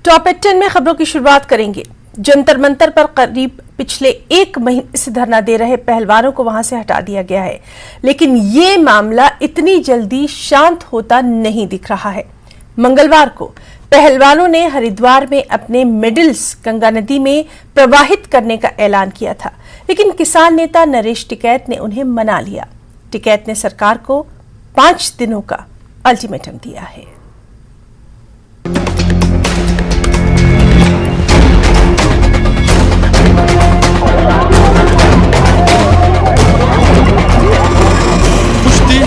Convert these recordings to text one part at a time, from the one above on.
Top 10 में खबरों की शुरुआत करेंगे। जंतर मंतर पर करीब पिछले 1 महीने से धरना दे रहे पहलवानों को वहां से हटा दिया गया है, लेकिन ये मामला इतनी जल्दी शांत होता नहीं दिख रहा है। मंगलवार को पहलवानों ने हरिद्वार में अपने मेडल्स गंगा नदी में प्रवाहित करने का ऐलान किया था, लेकिन किसान नेता नरेश टिकैत ने उन्हें मना लिया। टिकैत ने सरकार को 5 दिनों का अल्टीमेटम दिया है।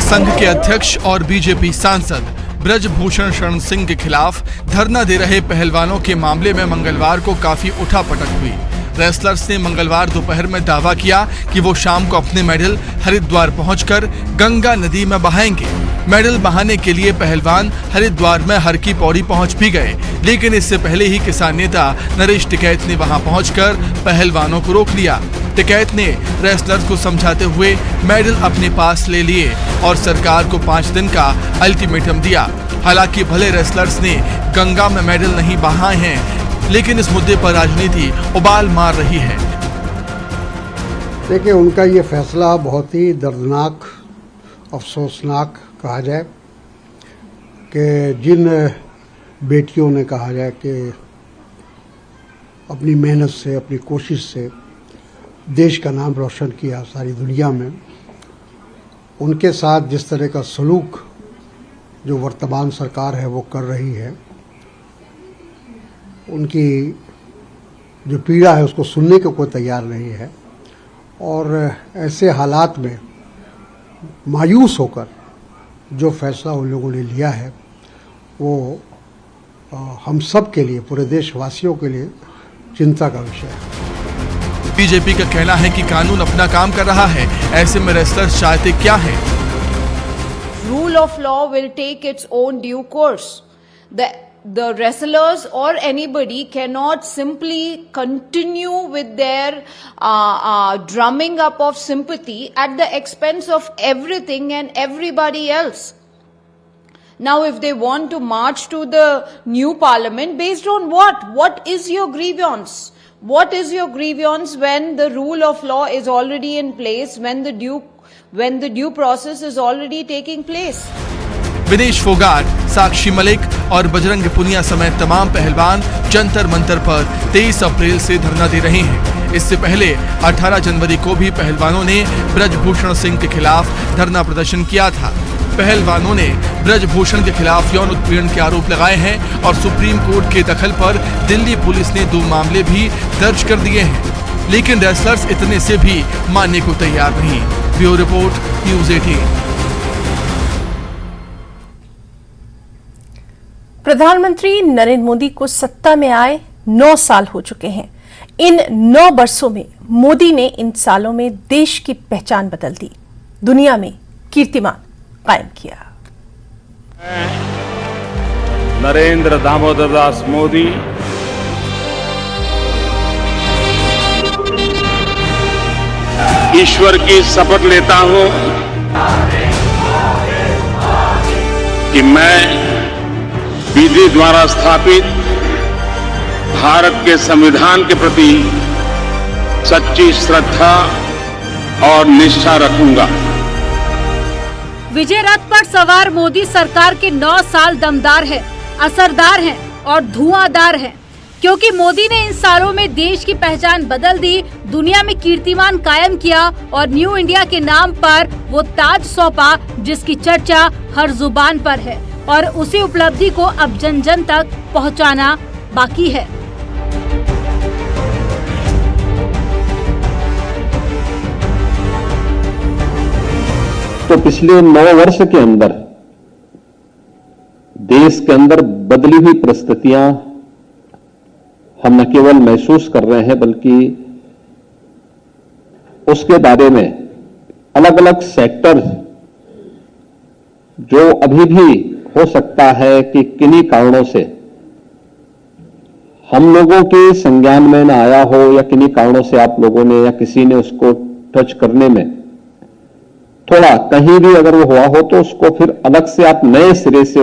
संघ के अध्यक्ष और बीजेपी सांसद ब्रजभूषण शरण सिंह के खिलाफ धरना दे रहे पहलवानों के मामले में मंगलवार को काफी उठापटक हुई। रेसलर्स ने मंगलवार दोपहर में दावा किया कि वो शाम को अपने मेडल हरिद्वार पहुंचकर गंगा नदी में बहाएंगे। मेडल बहाने के लिए पहलवान हरिद्वार में हर की पौड़ी पहुंच भी गए, लेकिन इससे पहले ही किसान नेता नरेश टिकैत ने वहां पहुंचकर पहलवानों को रोक लिया। टिकैत ने रेसलर्स को समझाते हुए मेडल अपने पास ले लिए और सरकार को 5 दिन का अल्टीमेटम दिया। हालांकि भले रेसलर्स ने गंगा में मेडल नहीं बहाए हैं, लेकिन इस मुद्दे पर राजनीति उबाल मार रही है। देखिए, उनका ये फैसला बहुत ही दर्दनाक, अफसोसनाक कहा जाए कि जिन बेटियों ने कहा जाए कि अपनी मेहनत से, अपनी कोशिश से देश का नाम रोशन किया सारी दुनिया में, उनके साथ जिस तरह का सलूक जो वर्तमान सरकार है वो कर रही है, उनकी जो पीड़ा है उसको सुनने को कोई तैयार नहीं है। और ऐसे हालात में मायूस होकर जो फैसला उन लोगों ने लिया है वो हम सब के लिए, पूरे देशवासियों के लिए चिंता का विषय है। बीजेपी का कहना है कि कानून अपना काम कर रहा है, ऐसे में रेसलर्स चाहते क्या है? Rule of law will take its own due course. The wrestlers or anybody cannot simply continue with their drumming up of sympathy at the expense of everything and everybody else. Now, if they want to march to the new parliament, based on what? What is your grievance? What is your grievance when the rule of law is already in place, when the due process is already taking place? Vinesh Phogat, Sakshi Malik और बजरंग पुनिया समेत तमाम पहलवान जंतर मंतर पर 23 अप्रैल से धरना दे रहे हैं। इससे पहले 18 जनवरी को भी पहलवानों ने ब्रजभूषण सिंह के खिलाफ धरना प्रदर्शन किया था। पहलवानों ने ब्रजभूषण के खिलाफ यौन उत्पीड़न के आरोप लगाए हैं और सुप्रीम कोर्ट के दखल पर दिल्ली पुलिस ने 2 मामले भी दर्ज कर दिए हैं, लेकिन रेसलर्स इतने से भी मानने को तैयार नहीं। Bureau report, news 18। प्रधानमंत्री नरेंद्र मोदी को सत्ता में आए 9 साल हो चुके हैं। इन 9 वर्षों में मोदी ने इन सालों में देश की पहचान बदल दी, दुनिया में कीर्तिमान कायम किया। नरेंद्र दामोदर दास मोदी ईश्वर की शपथ लेता हूं कि मैं विधि द्वारा स्थापित भारत के संविधान के प्रति सच्ची श्रद्धा और निष्ठा रखूंगा। विजय रथ पर सवार मोदी सरकार के 9 साल दमदार है, असरदार हैं और धुआंधार हैं, क्योंकि मोदी ने इन सालों में देश की पहचान बदल दी, दुनिया में कीर्तिमान कायम किया और न्यू इंडिया के नाम पर वो ताज सौंपा जिसकी चर्चा हर जुबान पर है और उसी उपलब्धि को अब जन जन तक पहुंचाना बाकी है। तो पिछले 9 वर्ष के अंदर देश के अंदर बदली हुई परिस्थितियां हम न केवल महसूस कर रहे हैं, बल्कि उसके बारे में अलग अलग सेक्टर जो अभी भी हो सकता है कि किन्हीं कारणों से हम लोगों के संज्ञान में न आया हो या किन्हीं कारणों से आप लोगों ने या किसी ने उसको टच करने में थोड़ा कहीं भी अगर वो हुआ हो तो उसको फिर अलग से आप नए सिरे से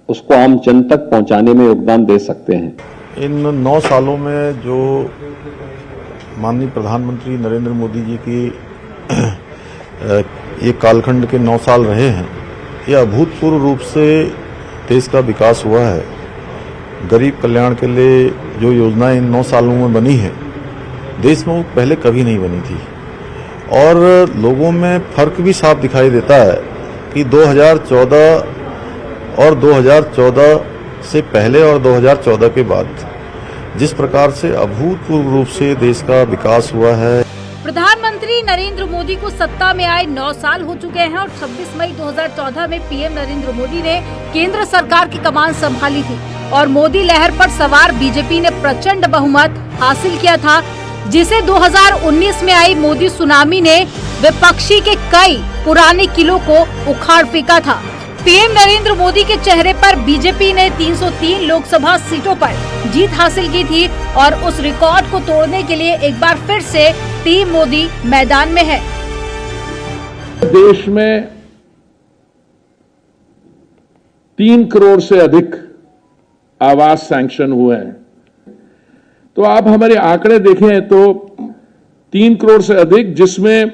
उसको आम जन तक पहुंचाने में योगदान दे सकते हैं। इन 9 सालों में जो माननीय प्रधानमंत्री नरेंद्र मोदी जी की ये कालखंड के 9 साल रहे हैं, ये अभूतपूर्व रूप से देश का विकास हुआ है। गरीब कल्याण के लिए जो योजनाएं इन 9 सालों में बनी है, देश में वो पहले कभी नहीं बनी थी। और लोगों में फर्क भी साफ दिखाई देता है कि 2014 और 2014 से पहले और 2014 के बाद जिस प्रकार से अभूतपूर्व रूप से देश का विकास हुआ है। प्रधानमंत्री नरेंद्र मोदी को सत्ता में आए 9 साल हो चुके हैं और 26 मई 2014 में पीएम नरेंद्र मोदी ने केंद्र सरकार की कमान संभाली थी और मोदी लहर पर सवार बीजेपी ने प्रचंड बहुमत हासिल किया था, जिसे 2019 में आई मोदी सुनामी ने विपक्षी के कई पुराने किलों को उखाड़ फेंका था। पीएम नरेंद्र मोदी के चेहरे पर बीजेपी ने 303 लोकसभा सीटों पर जीत हासिल की थी और उस रिकॉर्ड को तोड़ने के लिए एक बार फिर से टीम मोदी मैदान में है। देश में 3 करोड़ से अधिक आवास सैंक्शन हुए हैं। तो आप हमारे आंकड़े देखें तो 3 करोड़ से अधिक, जिसमें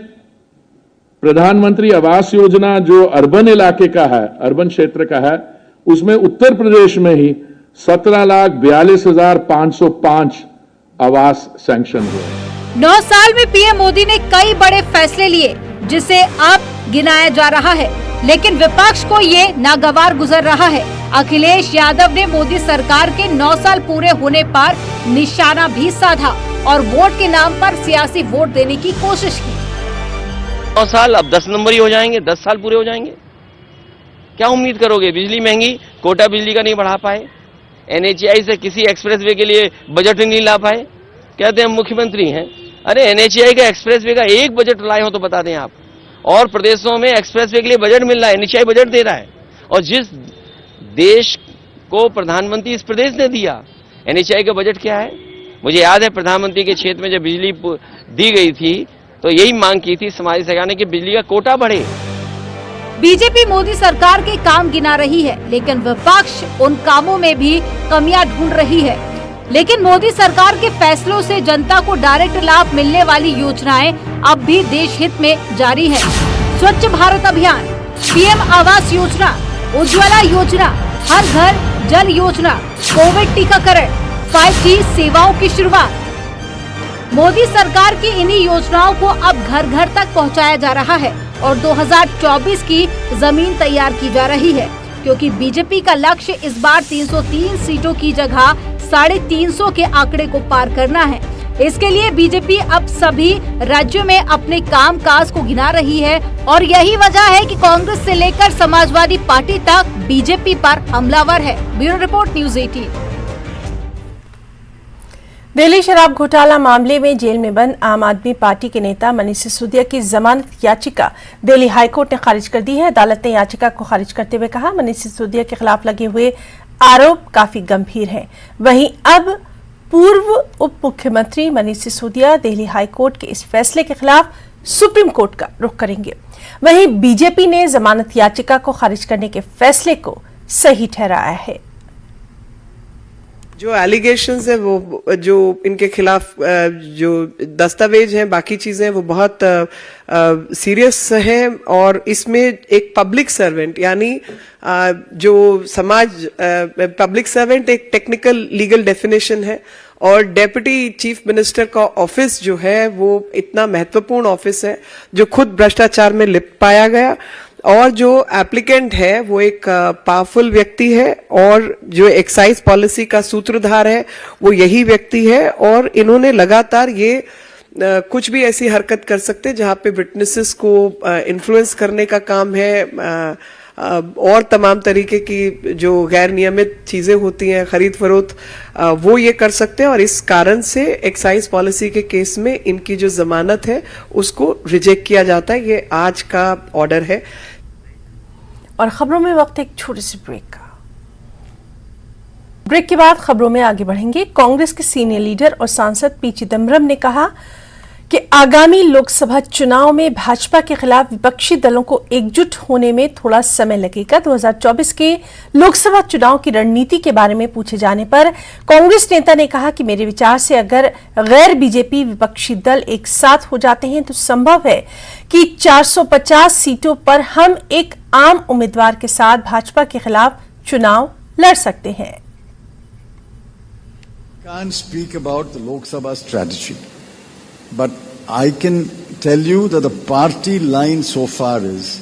प्रधानमंत्री आवास योजना जो अर्बन इलाके का है, अर्बन क्षेत्र का है, उसमें उत्तर प्रदेश में ही 17,42,505 आवास सैंक्शन हुए। 9 साल में पीएम मोदी ने कई बड़े फैसले लिए, जिसे अब गिनाया जा रहा है, लेकिन विपक्ष को ये नागवार गुजर रहा है। अखिलेश यादव ने मोदी सरकार के 9 साल पूरे होने पर निशाना भी साधा और वोट के नाम पर सियासी वोट देने की कोशिश की। 9 साल अब 10 नंबर ही हो जाएंगे, 10 साल पूरे हो जाएंगे। क्या उम्मीद करोगे? बिजली महंगी, कोटा बिजली का नहीं बढ़ा पाए, NHAI से किसी एक्सप्रेसवे के लिए बजट नहीं ला पाए। कहते हैं मुख्यमंत्री हैं, अरे NHAI का एक्सप्रेसवे का एक बजट लाए हो तो बता दें आप। और प्रदेशों में एक्सप्रेसवे के लिए बजट मिल रहा है, NHAI बजट दे रहा है। और जिस देश को प्रधानमंत्री इस प्रदेश ने दिया, NHAI का बजट क्या है? मुझे याद है प्रधानमंत्री के क्षेत्र में जब बिजली दी गई थी तो यही मांग की थी समाज सरकार ने कि बिजली का कोटा बढ़े। बीजेपी मोदी सरकार के काम गिना रही है, लेकिन विपक्ष उन कामों में भी कमियां ढूंढ रही है। लेकिन मोदी सरकार के फैसलों से जनता को डायरेक्ट लाभ मिलने वाली योजनाएं अब भी देश हित में जारी है। स्वच्छ भारत अभियान, पीएम आवास योजना, उज्ज्वला योजना, हर घर जल योजना, कोविड टीकाकरण, 5G सेवाओं की शुरुआत। मोदी सरकार की इन्हीं योजनाओं को अब घर घर तक पहुंचाया जा रहा है और 2024 की जमीन तैयार की जा रही है, क्योंकि बीजेपी का लक्ष्य इस बार 303 सीटों की जगह 350 के आंकड़े को पार करना है। इसके लिए बीजेपी अब सभी राज्यों में अपने कामकाज को गिना रही है और यही वजह है कि कांग्रेस से लेकर समाजवादी पार्टी तक बीजेपी पर हमलावर है। Bureau report, news 18। दिल्ली शराब घोटाला मामले में जेल में बंद आम आदमी पार्टी के नेता मनीष सिसोदिया की जमानत याचिका दिल्ली हाईकोर्ट ने खारिज कर दी है। अदालत ने याचिका को खारिज करते हुए कहा, मनीष सिसोदिया के खिलाफ लगे हुए आरोप काफी गंभीर हैं। वहीं अब पूर्व उप मुख्यमंत्री मनीष सिसोदिया दिल्ली हाईकोर्ट के इस फैसले के खिलाफ सुप्रीम कोर्ट का रुख करेंगे। वहीं बीजेपी ने जमानत याचिका को खारिज करने के फैसले को सही ठहराया है। जो एलिगेशंस है, वो जो इनके खिलाफ जो दस्तावेज हैं, बाकी चीजें, वो बहुत सीरियस हैं और इसमें एक पब्लिक सर्वेंट यानी जो समाज पब्लिक सर्वेंट एक टेक्निकल लीगल डेफिनेशन है और डेप्यूटी चीफ मिनिस्टर का ऑफिस जो है वो इतना महत्वपूर्ण ऑफिस है जो खुद भ्रष्टाचार में लिप्त पाया गया और जो एप्लीकेंट है वो एक पावरफुल व्यक्ति है और जो एक्साइज पॉलिसी का सूत्रधार है वो यही व्यक्ति है और इन्होंने लगातार ये कुछ भी ऐसी हरकत कर सकते जहां पे विटनेसेस को इन्फ्लुएंस करने का काम है और तमाम तरीके की जो गैर नियमित चीजें होती हैं, खरीद फरोख्त, वो ये कर सकते हैं और इस कारण से एक्साइज पॉलिसी के केस में इनकी जो जमानत है उसको रिजेक्ट किया जाता है। ये आज का ऑर्डर है। और खबरों में वक्त एक छोटे से ब्रेक का। ब्रेक के बाद खबरों में आगे बढ़ेंगे। कांग्रेस के सीनियर लीडर और सांसद पी चिदम्बरम ने कहा कि आगामी लोकसभा चुनाव में भाजपा के खिलाफ विपक्षी दलों को एकजुट होने में थोड़ा समय लगेगा। 2024 के लोकसभा चुनाव की रणनीति के बारे में पूछे जाने पर कांग्रेस नेता ने कहा कि मेरे विचार से अगर गैर बीजेपी विपक्षी दल एक साथ हो जाते हैं तो संभव है कि 450 सीटों पर हम एक आम उम्मीदवार के साथ भाजपा के खिलाफ चुनाव लड़ सकते हैं। Can't speak about the Lok Sabha strategy, but I can tell you that the party line so far is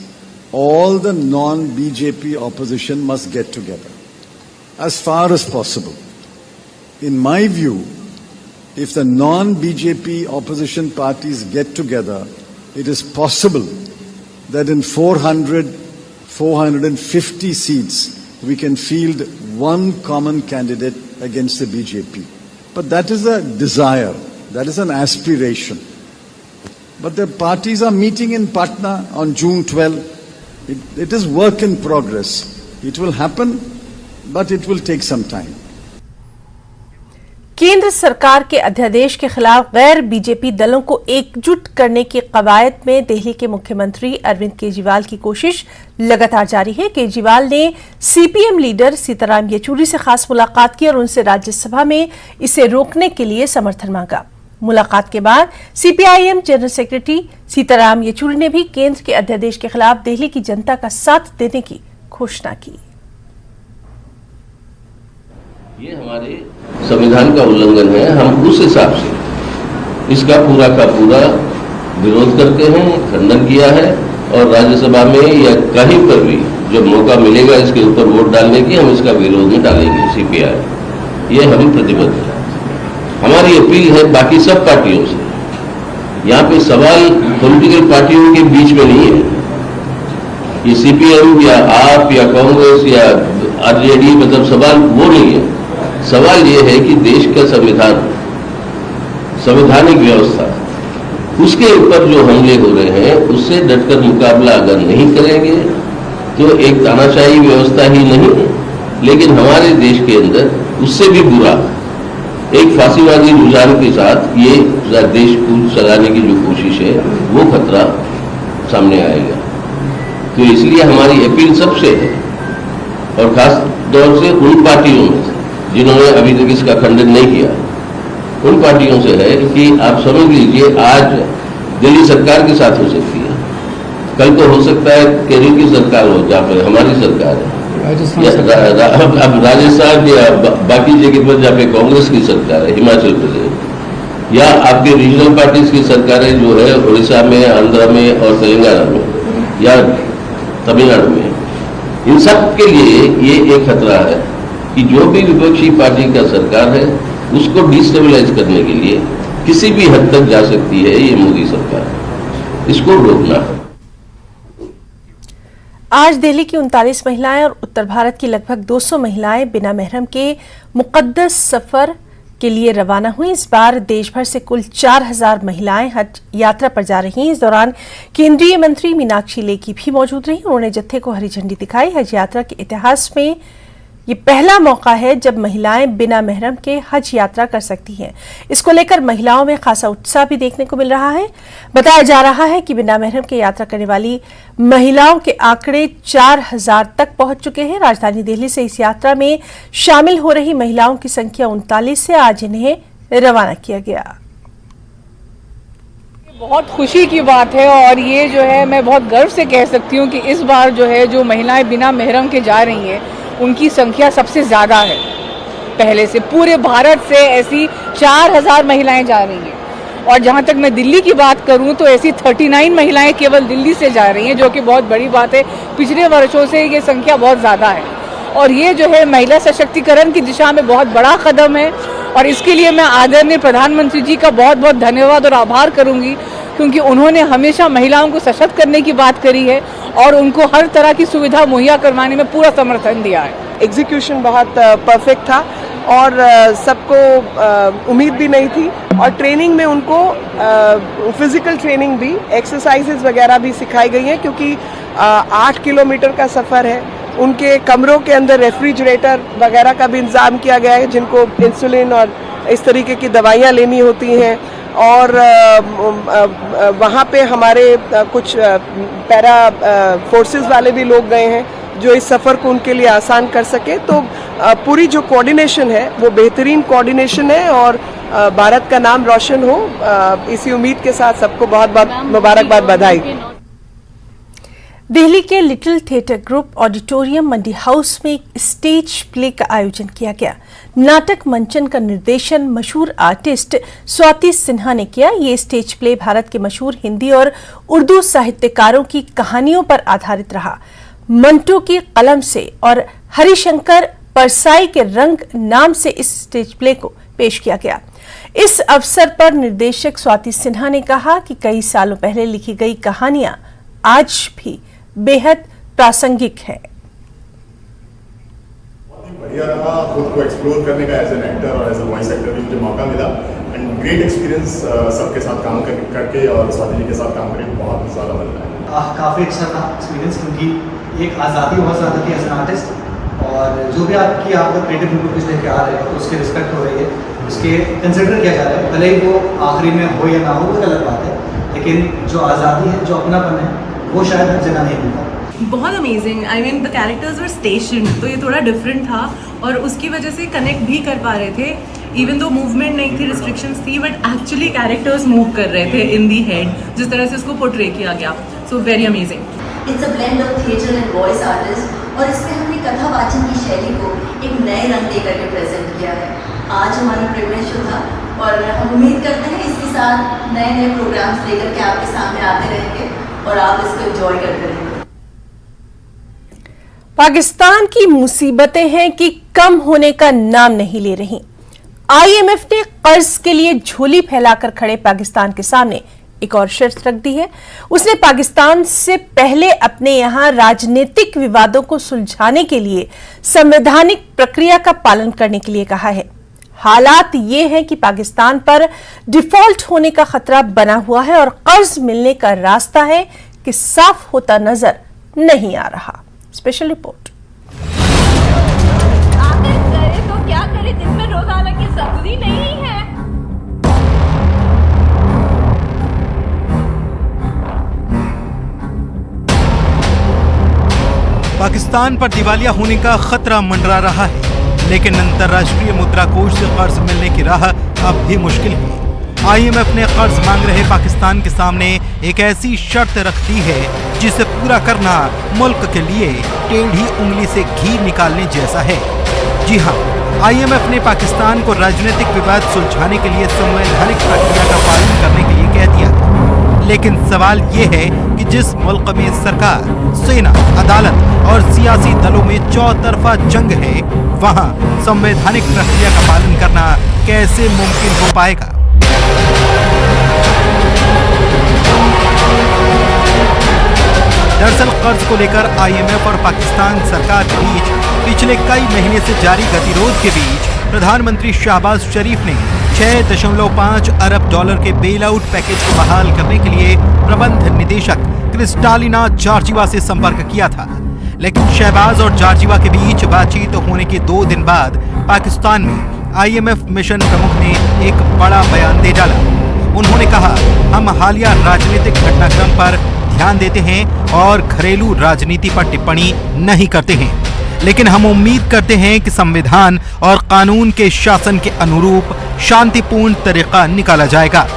all the non-BJP opposition must get together as far as possible. In my view, if the non-BJP opposition parties get together, it is possible that in 450 seats we can field one common candidate against the BJP. But that is a desire, that is an aspiration. But the parties are meeting in Patna on June 12. It is work in progress. It will happen, but it will take some time. केंद्र सरकार के अध्यादेश के खिलाफ गैर BJP दलों को एकजुट करने की कवायद में दिल्ली के मुख्यमंत्री अरविंद केजरीवाल की कोशिश लगातार जारी है। केजरीवाल ने सीपीएम लीडर सीताराम येचुरी से खास मुलाकात की और उनसे राज्यसभा में इसे रोकने के लिए समर्थन मांगा। मुलाकात के बाद CPIM general secretary Sitaram Yechury ने भी केंद्र के अध्यादेश के खिलाफ दिल्ली की जनता का साथ देने की घोषणा की। ये हमारे संविधान का उल्लंघन है। हम उस हिसाब से इसका पूरा का पूरा विरोध करते हैं, खंडन किया है और राज्यसभा में या कहीं पर भी जब मौका मिलेगा इसके ऊपर वोट डालने की, हम इसका विरोध में डालेंगे। सीपीआई ये हम प्रतिबद्ध है। हमारी अपील है बाकी सब पार्टियों से, यहाँ पे सवाल पॉलिटिकल पार्टियों के बीच में नहीं है। ये सीपीएम या आप या कांग्रेस या आरजेडी, मतलब सवाल वो नहीं है। सवाल ये है कि देश का संविधान, संवैधानिक व्यवस्था, उसके ऊपर जो हमले हो रहे हैं उससे डटकर मुकाबला अगर नहीं करेंगे तो एक तानाशाही व्यवस्था ही नहीं, लेकिन हमारे देश के अंदर उससे भी बुरा एक फांसीवादी रुझान के साथ ये देश को चलाने की जो कोशिश है वो खतरा सामने आएगा। तो इसलिए हमारी अपील सबसे है और खास तौर से उन पार्टियों में जिन्होंने अभी तक इसका खंडन नहीं किया, उन पार्टियों से है कि आप समझ लीजिए आज दिल्ली सरकार के साथ हो सकती है, कल तो हो सकता है केरल की सरकार हो जहाँ पर हमारी सरकार है, अब राजस्थान या बाकी जगह पर जहाँ पे कांग्रेस की सरकार है, हिमाचल प्रदेश या आपके रीजनल पार्टीज की सरकारें जो है उड़ीसा में, आंध्र में और तेलंगाना में या तमिलनाडु में, इन सब के लिए ये एक खतरा है कि जो भी विपक्षी पार्टी का सरकार है उसको डिस्टेबलाइज करने के लिए किसी भी हद तक जा सकती है ये मोदी सरकार, इसको रोकना है। आज दिल्ली की 39 महिलाएं और उत्तर भारत की लगभग 200 महिलाएं बिना महरम के मुकद्दस सफर के लिए रवाना हुई। इस बार देश भर से कुल 4000 महिलाएं हज यात्रा पर जा रही हैं। इस दौरान केंद्रीय मंत्री मीनाक्षी लेखी भी मौजूद रही। उन्होंने जत्थे को हरी झंडी दिखाई। हज यात्रा के इतिहास में ये पहला मौका है जब महिलाएं बिना महरम के हज यात्रा कर सकती हैं। इसको लेकर महिलाओं में खासा उत्साह भी देखने को मिल रहा है। बताया जा रहा है कि बिना महरम के यात्रा करने वाली महिलाओं के आंकड़े 4000 तक पहुंच चुके हैं। राजधानी दिल्ली से इस यात्रा में शामिल हो रही महिलाओं की संख्या 39 से आज इन्हें रवाना किया गया। बहुत खुशी की बात है और ये जो है मैं बहुत गर्व से कह सकती हूँ कि इस बार जो है जो महिलाएं बिना महरम के जा रही हैं उनकी संख्या सबसे ज्यादा है। पहले से पूरे भारत से ऐसी 4000 महिलाएं जा रही हैं और जहां तक मैं दिल्ली की बात करूं तो ऐसी 39 महिलाएं केवल दिल्ली से जा रही हैं, जो कि बहुत बड़ी बात है। पिछले वर्षों से ये संख्या बहुत ज्यादा है और ये जो है महिला सशक्तिकरण की दिशा में बहुत बड़ा कदम है और इसके लिए मैं आदरणीय प्रधानमंत्री जी का बहुत बहुत धन्यवाद और आभार करूंगी, क्योंकि उन्होंने हमेशा महिलाओं को सशक्त करने की बात करी है और उनको हर तरह की सुविधा मुहैया करवाने में पूरा समर्थन दिया है। एग्जीक्यूशन बहुत परफेक्ट था और सबको उम्मीद भी नहीं थी और ट्रेनिंग में उनको फिजिकल ट्रेनिंग भी, एक्सरसाइजेज वगैरह भी सिखाई गई हैं, क्योंकि 8 किलोमीटर का सफ़र है। उनके कमरों के अंदर रेफ्रिजरेटर वगैरह का भी इंतजाम किया गया है, जिनको इंसुलिन और इस तरीके की दवाइयाँ लेनी होती हैं और वहाँ पे हमारे कुछ पैरा फोर्सेस वाले भी लोग गए हैं जो इस सफ़र को उनके लिए आसान कर सके। तो पूरी जो कोऑर्डिनेशन है वो बेहतरीन कोऑर्डिनेशन है और भारत का नाम रोशन हो, इसी उम्मीद के साथ सबको बहुत बहुत मुबारकबाद, बधाई। दिल्ली के लिटिल थिएटर ग्रुप ऑडिटोरियम मंडी हाउस में एक स्टेज प्ले का आयोजन किया गया। नाटक मंचन का निर्देशन मशहूर आर्टिस्ट स्वाति सिन्हा ने किया। ये स्टेज प्ले भारत के मशहूर हिंदी और उर्दू साहित्यकारों की कहानियों पर आधारित रहा। मंटो की कलम से और हरिशंकर परसाई के रंग नाम से इस स्टेज प्ले को पेश किया गया। इस अवसर पर निर्देशक स्वाति सिन्हा ने कहा कि कई सालों पहले लिखी गई कहानियां आज भी बेहद प्रासंगिक है। बढ़िया रहा खुद को एक्सप्लोर करने का एज एन एक्टर और एज ए वॉइस एक्टर भी मुझे मौका मिला एंड ग्रेट एक्सपीरियंस सबके साथ काम करके और स्वाति जी के साथ काम करके बहुत ज़्यादा मिल रहा है। काफ़ी अच्छा था एक्सपीरियंस, क्योंकि एक आज़ादी बहुत ज़्यादा थी एज एन आर्टिस्ट और जो भी आपका क्रिएटिव इनपुट कुछ लेके आ रहे हैं तो उसकी रिस्पेक्ट हो रही है, उसके कंसिडर किया जा रहा है। भले ही वो आखिरी में हो या ना हो वो अलग बात है, लेकिन जो आज़ादी है, जो अपनापन है, वो शायद हर जगह नहीं मिलता। बहुत amazing, I mean the characters were station, तो ये थोड़ा डिफरेंट था और उसकी वजह से कनेक्ट भी कर पा रहे थे। इवन दो मूवमेंट नहीं थी, रिस्ट्रिक्शंस थी, बट एक्चुअली कैरेक्टर्स मूव कर रहे थे इन दी हेड, जिस तरह से उसको पोर्ट्रे किया गया। So very amazing. It's a blend of theatre and voice artist और इसमें हमने कथा वाचन की शैली को एक नए रंग दे करके प्रेजेंट किया है। आज हमारा प्रिविलेज था और हम उम्मीद करते हैं इसके साथ नए नए प्रोग्राम्स लेकर के आपके सामने आते रहेंगे और आप इसको एंजॉय करते रहेंगे। पाकिस्तान की मुसीबतें हैं कि कम होने का नाम नहीं ले रही। आईएमएफ ने कर्ज के लिए झोली फैलाकर खड़े पाकिस्तान के सामने एक और शर्त रख दी है। उसने पाकिस्तान से पहले अपने यहां राजनीतिक विवादों को सुलझाने के लिए संवैधानिक प्रक्रिया का पालन करने के लिए कहा है। हालात ये हैं कि पाकिस्तान पर डिफॉल्ट होने का खतरा बना हुआ है और कर्ज मिलने का रास्ता है कि साफ होता नजर नहीं आ रहा। Special report. आखिर करे तो क्या करे, दिन में रोजाना की सब्जी नहीं है। पाकिस्तान पर दिवालिया होने का खतरा मंडरा रहा है, लेकिन अंतर्राष्ट्रीय मुद्रा कोष से कर्ज मिलने की राह अब भी मुश्किल है। आईएमएफ ने कर्ज मांग रहे पाकिस्तान के सामने एक ऐसी शर्त रख दी है जिसे पूरा करना मुल्क के लिए टेढ़ी उंगली से घी निकालने जैसा है। जी हाँ, आईएमएफ ने पाकिस्तान को राजनीतिक विवाद सुलझाने के लिए संवैधानिक प्रक्रिया का पालन करने के लिए कह दिया। लेकिन सवाल ये है कि जिस मुल्क में सरकार, सेना, अदालत और सियासी दलों में चौतरफा जंग है, वहाँ संवैधानिक प्रक्रिया का पालन करना कैसे मुमकिन हो पाएगा? दरअसल कर्ज को लेकर आईएमएफ और पाकिस्तान सरकार के बीच पिछले कई महीने से जारी गतिरोध के बीच प्रधानमंत्री शहबाज शरीफ ने 6.5 अरब डॉलर के बेल आउट पैकेज को बहाल करने के लिए प्रबंध निदेशक क्रिस्टालिना जॉर्जिवा से संपर्क किया था। लेकिन शहबाज और जॉर्जिवा के बीच बातचीत होने के 2 दिन बाद पाकिस्तान में आईएमएफ मिशन प्रमुख ने एक बड़ा बयान दे डाला। उन्होंने कहा, हम हालिया राजनीतिक घटनाक्रम पर ध्यान देते हैं और घरेलू राजनीति पर टिप्पणी नहीं करते हैं, लेकिन हम उम्मीद करते हैं कि संविधान और कानून के शासन के अनुरूप शांतिपूर्ण तरीका निकाला जाएगा।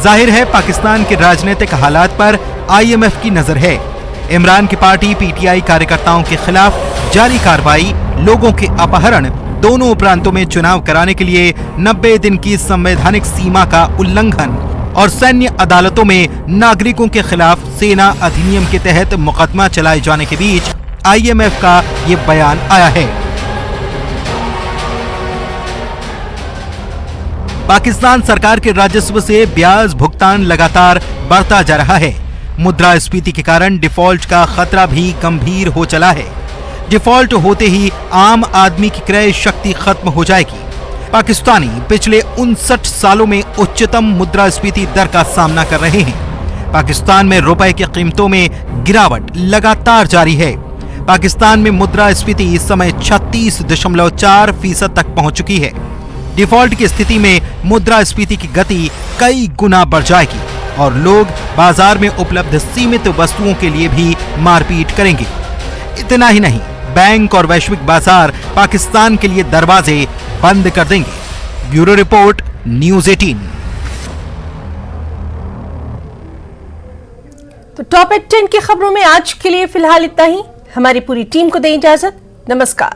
जाहिर है पाकिस्तान के राजनीतिक हालात पर आईएमएफ की नजर है। इमरान की पार्टी पीटीआई कार्यकर्ताओं के खिलाफ जारी कार्रवाई, लोगों के अपहरण, दोनों प्रांतों में चुनाव कराने के लिए 90 दिन की संवैधानिक सीमा का उल्लंघन और सैन्य अदालतों में नागरिकों के खिलाफ सेना अधिनियम के तहत मुकदमा चलाए जाने के बीच आईएमएफ का ये बयान आया है। पाकिस्तान सरकार के राजस्व से ब्याज भुगतान लगातार बढ़ता जा रहा है। मुद्रास्फीति के कारण डिफॉल्ट का खतरा भी गंभीर हो चला है। डिफॉल्ट होते ही आम आदमी की क्रय शक्ति खत्म हो जाएगी। पाकिस्तानी पिछले 59 सालों में उच्चतम मुद्रास्फीति दर का सामना कर रहे हैं। पाकिस्तान में रुपए की कीमतों में गिरावट लगातार जारी है। पाकिस्तान में मुद्रास्फीति इस समय 36.4% तक पहुंच चुकी है। डिफॉल्ट की स्थिति में मुद्रास्फीति की गति कई गुना बढ़ जाएगी और लोग बाजार में उपलब्ध सीमित वस्तुओं के लिए भी मारपीट करेंगे। इतना ही नहीं, बैंक और वैश्विक बाजार पाकिस्तान के लिए दरवाजे बंद कर देंगे। Bureau report, news 18। तो टॉप 10 की खबरों में आज के लिए फिलहाल इतना ही। हमारी पूरी टीम को दें इजाजत। नमस्कार।